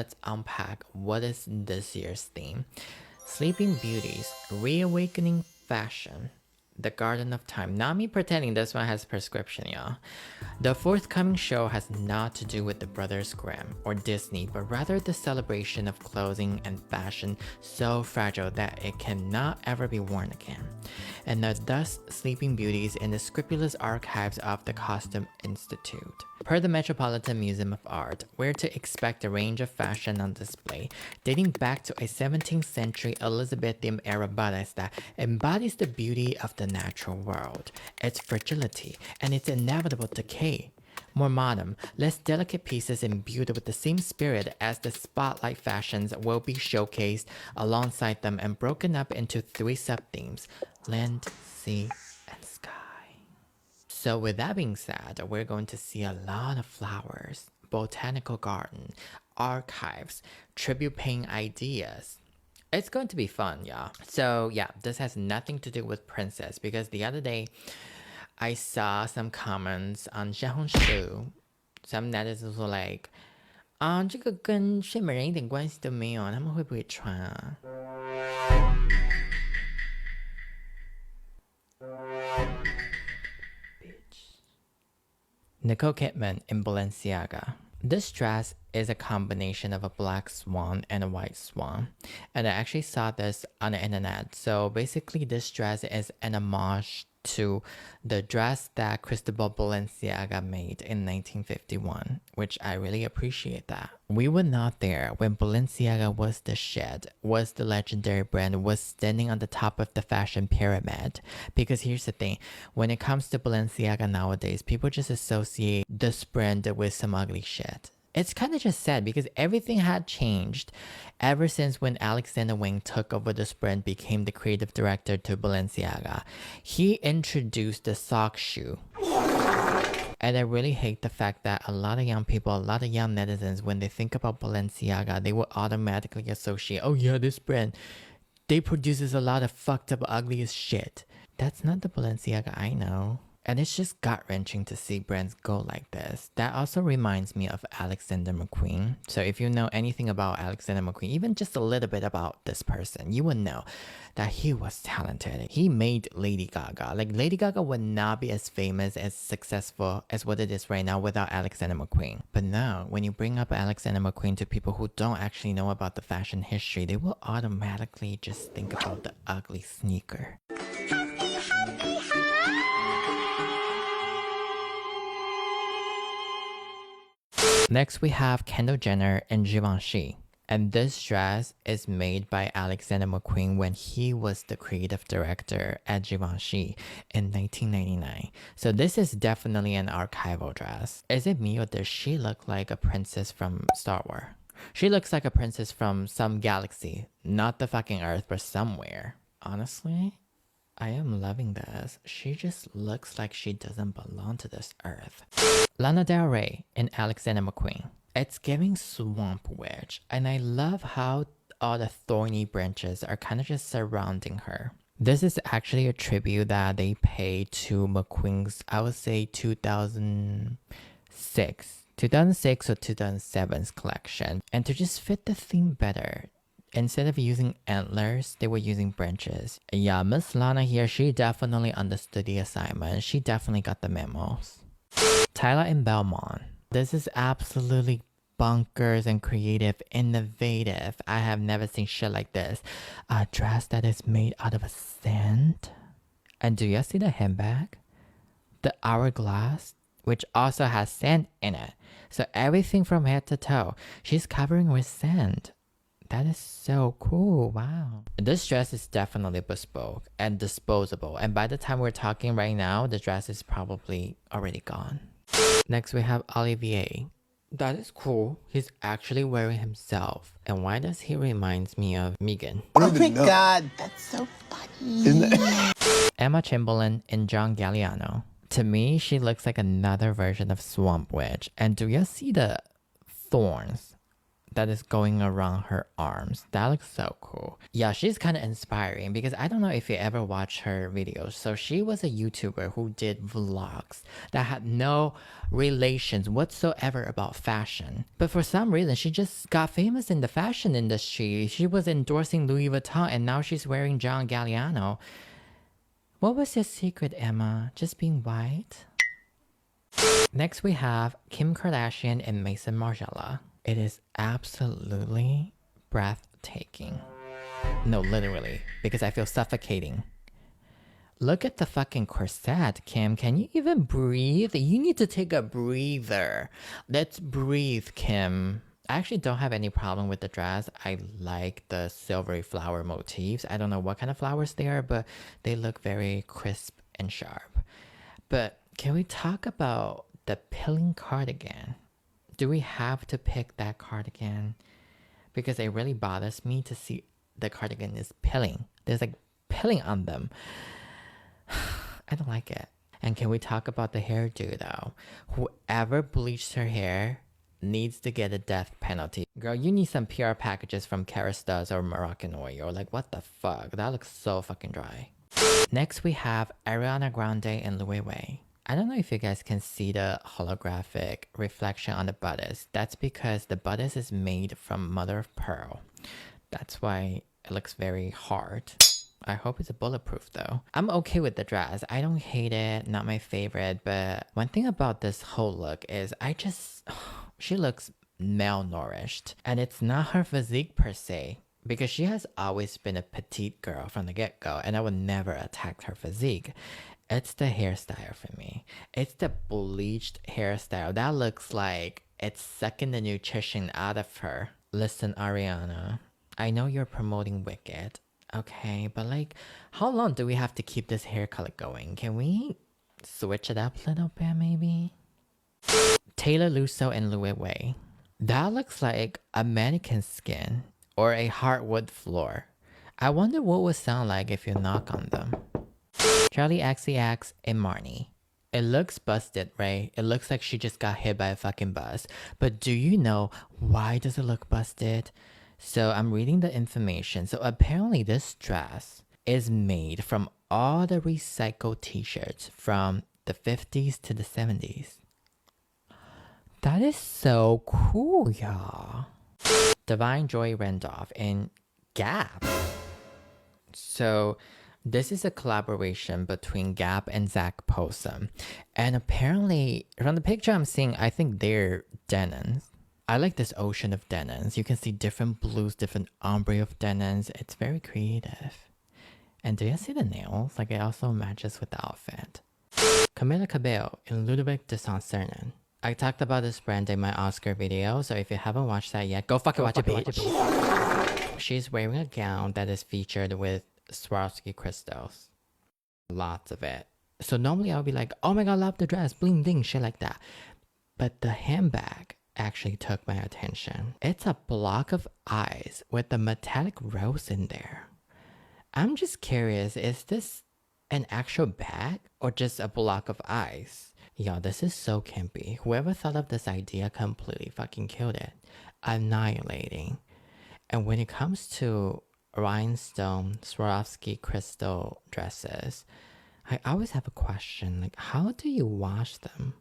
let's unpack what is this year's theme. Sleeping Beauties, Reawakening Fashion, The Garden of Time. Not me pretending this one has prescription, y'all. The forthcoming show has not to do with the Brothers Grimm or Disney, but rather the celebration of clothing and fashion so fragile that it cannot ever be worn again, and are thus Sleeping Beauties in the scrupulous archives of the Costume Institute. Per the Metropolitan Museum of Art, we're to expect a range of fashion on display dating back to a 17th century Elizabethan era bodice that embodies the beauty of the natural world, its fragility, and its inevitable decay. More modern, less delicate pieces imbued with the same spirit as the spotlight fashions will be showcased alongside them and broken up into 3 sub-themes: land, sea, and sky. So with that being said, we're going to see a lot of flowers, botanical garden, archives, tribute paying ideas. It's going to be fun, y'all. So yeah, this has nothing to do with Princess, because the other day I saw some comments on 小红书 some netizens were like, 这个跟睡美人一点关系都没有，他们会不会穿啊？ Nicole Kidman in Balenciaga. This dress is a combination of a black swan and a white swan, and I actually saw this on the internet. So basically this dress is an homage to the dress that Cristobal Balenciaga made in 1951, which I really appreciate that. We were not there when Balenciaga was the shit, was the legendary brand, was standing on the top of the fashion pyramid. Because here's the thing, when it comes to Balenciaga nowadays, people just associate this brand with some ugly shit. It's kind of just sad because everything had changed ever since when Alexander Wang took over this brand, became the creative director to Balenciaga. He introduced the sock shoe. And I really hate the fact that a lot of young people, a lot of young netizens, when they think about Balenciaga, they will automatically associate, oh yeah, this brand, they produces a lot of fucked up, ugliest shit. That's not the Balenciaga I know. And it's just gut-wrenching to see brands go like this. That also reminds me of Alexander McQueen. So if you know anything about Alexander McQueen, even just a little bit about this person, you would know that he was talented. He made Lady Gaga. Like, Lady Gaga would not be as famous, as successful as what it is right now without Alexander McQueen. But now, when you bring up Alexander McQueen to people who don't actually know about the fashion history, they will automatically just think about the ugly sneaker. Next, we have Kendall Jenner in Givenchy. And this dress is made by Alexander McQueen when he was the creative director at Givenchy in 1999. So this is definitely an archival dress. Is it me, or does she look like a princess from Star Wars? She looks like a princess from some galaxy. Not the fucking Earth, but somewhere. Honestly, I am loving this. She just looks like she doesn't belong to this earth. Lana Del Rey in Alexander McQueen. It's giving swamp witch, and I love how all the thorny branches are kind of just surrounding her. This is actually a tribute that they pay to McQueen's, I would say 2006 or 2007's collection, and to just fit the theme better. Instead of using antlers, they were using branches. Yeah, Miss Lana here, she definitely understood the assignment. She definitely got the memos. Tyler in Belmont. This is absolutely bonkers and creative, innovative. I have never seen shit like this. A dress that is made out of sand. And do you see the handbag? The hourglass, which also has sand in it. So everything from head to toe, she's covering with sand. That is so cool. Wow. This dress is definitely bespoke and disposable. And by the time we're talking right now, the dress is probably already gone. Next, we have Olivier. That is cool. He's actually wearing himself. And why does he remind me of Megan? Oh my god, that's so funny. Isn't it? Emma Chamberlain and John Galliano. To me, she looks like another version of Swamp Witch. And do you see the thorns? that is going around her arms. That looks so cool. Yeah, she's kind of inspiring because I don't know if you ever watch her videos. So she was a YouTuber who did vlogs that had no relations whatsoever about fashion. But for some reason, she just got famous in the fashion industry. She was endorsing Louis Vuitton and now she's wearing John Galliano. What was your secret, Emma? Just being white? Next we have Kim Kardashian and Mason Margiela. It is absolutely breathtaking. No, literally, because I feel suffocating. Look at the fucking corset, Kim. Can you even breathe? You need to take a breather. Let's breathe, Kim. I actually don't have any problem with the dress. I like the silvery flower motifs. I don't know what kind of flowers they are, but they look very crisp and sharp. But can we talk about the pilling cardigan? Do we have to pick that cardigan? Because it really bothers me to see the cardigan is pilling. There's like pilling on them. I don't like it. And can we talk about the hairdo though? Whoever bleached her hair needs to get a death penalty. Girl, you need some PR packages from Kerastase or Moroccan Oil. Like, what the fuck? That looks so fucking dry. Next, we have Ariana Grande and Louis Vuitton. I don't know if you guys can see the holographic reflection on the bodice. That's because the bodice is made from mother of pearl. That's why it looks very hard. I hope it's bulletproof though. I'm okay with the dress. I don't hate it, not my favorite, but one thing about this whole look is she looks malnourished. And it's not her physique per se, because she has always been a petite girl from the get-go, and I would never attack her physique. It's the hairstyle for me. It's the bleached hairstyle. That looks like it's sucking the nutrition out of her. Listen, Ariana, I know you're promoting Wicked, okay? But like, how long do we have to keep this hair color going? Can we switch it up a little bit, maybe? Taylor Lusso and Louis Vuitton. That looks like a mannequin skin or a hardwood floor. I wonder what would sound like if you knock on them. Charlie XCX and Marnie. It looks busted, right? It looks like she just got hit by a fucking bus. But do you know why does it look busted? So I'm reading the information. So apparently this dress is made from all the recycled t-shirts from the 50s to the 70s. That is so cool, y'all. Divine Joy Randolph and Gap. So this is a collaboration between Gap and Zach Possum. And apparently, from the picture I'm seeing, I think they're denims. I like this ocean of denims. You can see different blues, different ombre of denims. It's very creative. And do you see the nails? Like, it also matches with the outfit. Camila Cabello and Ludovic de Saint-Cernin. I talked about this brand in my Oscar video, so if you haven't watched that yet, go fucking watch it, bitch. She's wearing a gown that is featured with Swarovski crystals. Lots of it. So normally I'll be like, oh my god, love the dress, bling bling, shit like that. But the handbag actually took my attention. It's a block of eyes with a metallic rose in there. I'm just curious, is this an actual bag or just a block of eyes? Yo, this is so campy. Whoever thought of this idea completely fucking killed it. Annihilating. And when it comes to rhinestone Swarovski crystal dresses, I always have a question, like, how do you wash them?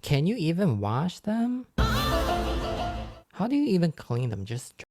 Can you even wash them? How do you even clean them? Just